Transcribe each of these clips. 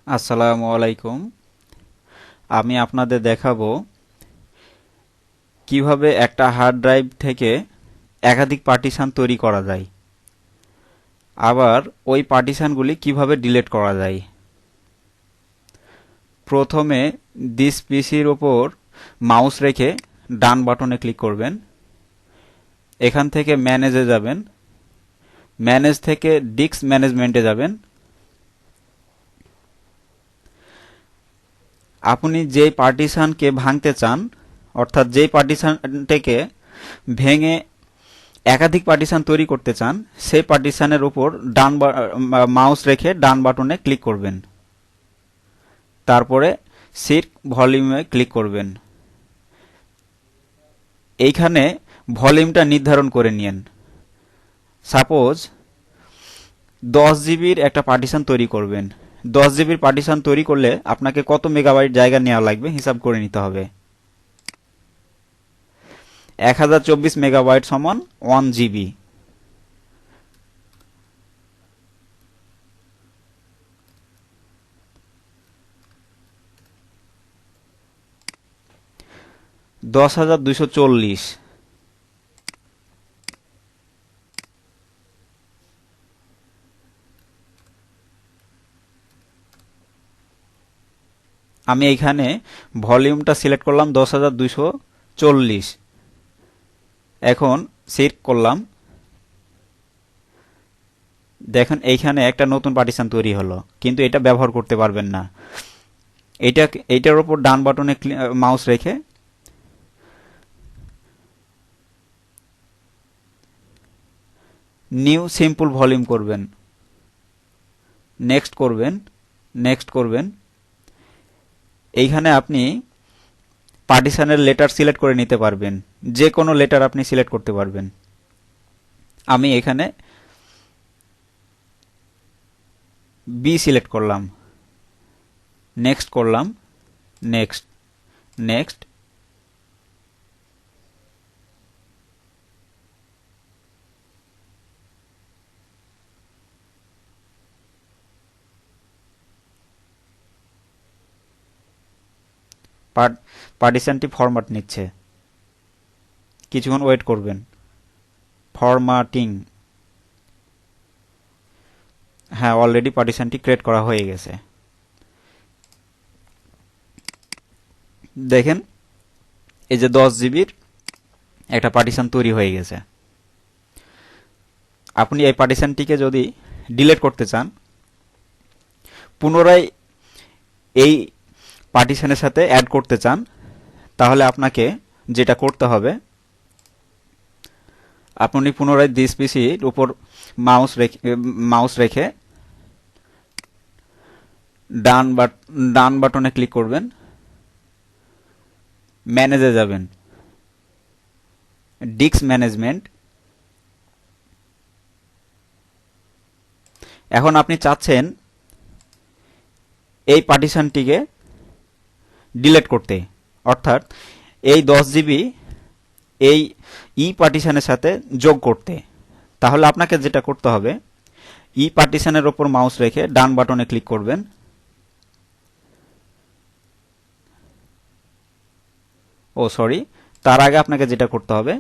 আসসালামু আলাইকুম। আমি আপনাদের দেখাবো কিভাবে একটা হার্ড ড্রাইভ থেকে একাধিক পার্টিশন তৈরি করা যায়, আবার ওই পার্টিশনগুলি কিভাবে ডিলিট করা যায়। প্রথমে দিস পিসির ওপর মাউস রেখে ডান বাটনে ক্লিক করবেন। এখান থেকে ম্যানেজে যাবেন, ম্যানেজ থেকে ডিস্ক ম্যানেজমেন্টে যাবেন। আপনি যেই পার্টিশনকে ভাঙতে চান, অর্থাৎ যেই পার্টিশনটাকে ভেঙে একাধিক পার্টিশন তৈরি করতে চান, সেই পার্টিশনের উপর মাউস রেখে ডান বাটনে ক্লিক করবেন। তারপরে সিট ভলিউমে ক্লিক করবেন। এইখানে ভলিউমটা নির্ধারণ করে নিন। সাপোজ 10 জিবির একটা পার্টিশন তৈরি করবেন। 10 জিবির পার্টিশন তৈরি করলে আপনাকে কত মেগাবাইট জায়গা নেওয়া লাগবে হিসাব করে নিতে হবে। 1024 মেগাবাইট সমান 1 জিবি। দশ হাজার 240। আমি এইখানে ভলিউমটা সিলেক্ট করলাম 10,240। এখন সিট করলাম। দেখেন এইখানে একটা নতুন পার্টিশন তৈরি হলো, কিন্তু এটা ব্যবহার করতে পারবেন না। এইটার উপর ডান বাটনে মাউস রেখে নিউ সিম্পল ভলিউম করবেন, নেক্সট করবেন, নেক্সট করবেন। এইখানে আপনি পার্টিশনের লেটার সিলেক্ট করে নিতে পারবেন, যে কোনো লেটার আপনি সিলেক্ট করতে পারবেন। আমি এখানে বি সিলেক্ট করলাম, নেক্সট করলাম, নেক্সট, নেক্সট। পার্টিশনটি ফরম্যাট নিচ্ছে, কিছুক্ষণ ওয়েট করবেন। ফরম্যাটিং, হ্যাঁ, অলরেডি পার্টিশনটি ক্রিয়েট করা হয়ে গেছে। দেখেন এই যে 10 জিবির একটা পার্টিশন তৈরি হয়ে গেছে। আপনি এই পার্টিশনটিকে যদি ডিলিট করতে চান, পুনরায় এই পার্টিশনের সাথে অ্যাড করতে চান, তাহলে আপনাকে যেটা করতে হবে, আপনি পুনরায় দিস পিসির উপর মাউস রেখে ডান বাটনে ক্লিক করবেন, ম্যানেজে যাবেন, ডিস্ক ম্যানেজমেন্ট। এখন আপনি চাচ্ছেন এই পার্টিশনটিকে ডিলিট করতে, অর্থাৎ এই 10 জিবি এই পার্টিশনের সাথে যোগ করতে। তাহলে আপনাকে যেটা করতে হবে, পার্টিশনের ওপর মাউস রেখে ডান বাটনে ক্লিক করবেন। সরি, তার আগে আপনাকে যেটা করতে হবে,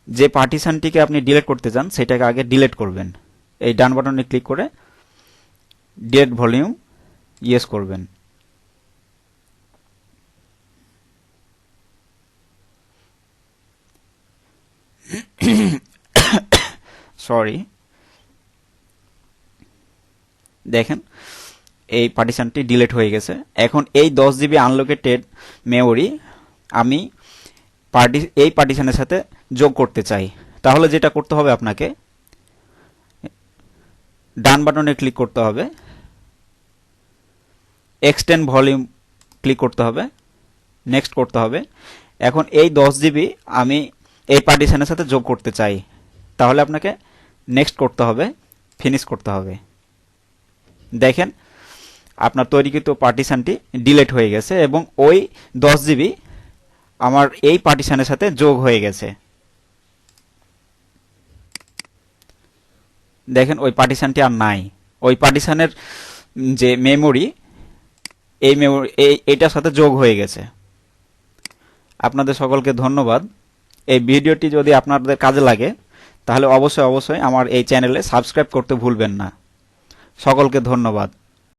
যে পার্টিশনটিকে আপনি ডিলিট করতে চান সেটাকে আগে ডিলিট করবেন। এই ডান বাটনে ক্লিক করে ডিলিট ভলিউম ইয়েস করবেন। সরি, দেখেন এই পার্টিশনটি ডিলিট হয়ে গেছে। এখন এই 10 জিবি আনলোকেটেড মেমোরি আমি এই পার্টিশনের সাথে যোগ করতে চাই। তাহলে যেটা করতে হবে, আপনাকে ডান বাটনে ক্লিক করতে হবে, এক্সটেন্ড ভলিউম ক্লিক করতে হবে, নেক্সট করতে হবে। এখন এই 10 জিবি আমি এই পার্টিশনের সাথে যোগ করতে চাই, তাহলে আপনাকে নেক্সট করতে হবে, ফিনিশ করতে হবে। দেখেন আপনার তৈরিকৃত পার্টিশনটি ডিলিট হয়ে গেছে এবং ওই 10 জিবি আমার এই পার্টিশনের সাথে যোগ হয়ে গেছে। দেখেন ওই পার্টিশনটি আর নাই। ওই পার্টিশনের যে মেমোরি, এই মেমোরি এইটার সাথে যোগ হয়ে গেছে। আপনাদের সকলকে ধন্যবাদ। এই ভিডিওটি যদি আপনাদের কাজে লাগে তাহলে অবশ্যই আমার এই চ্যানেলে সাবস্ক্রাইব করতে ভুলবেন না। সকলকে ধন্যবাদ।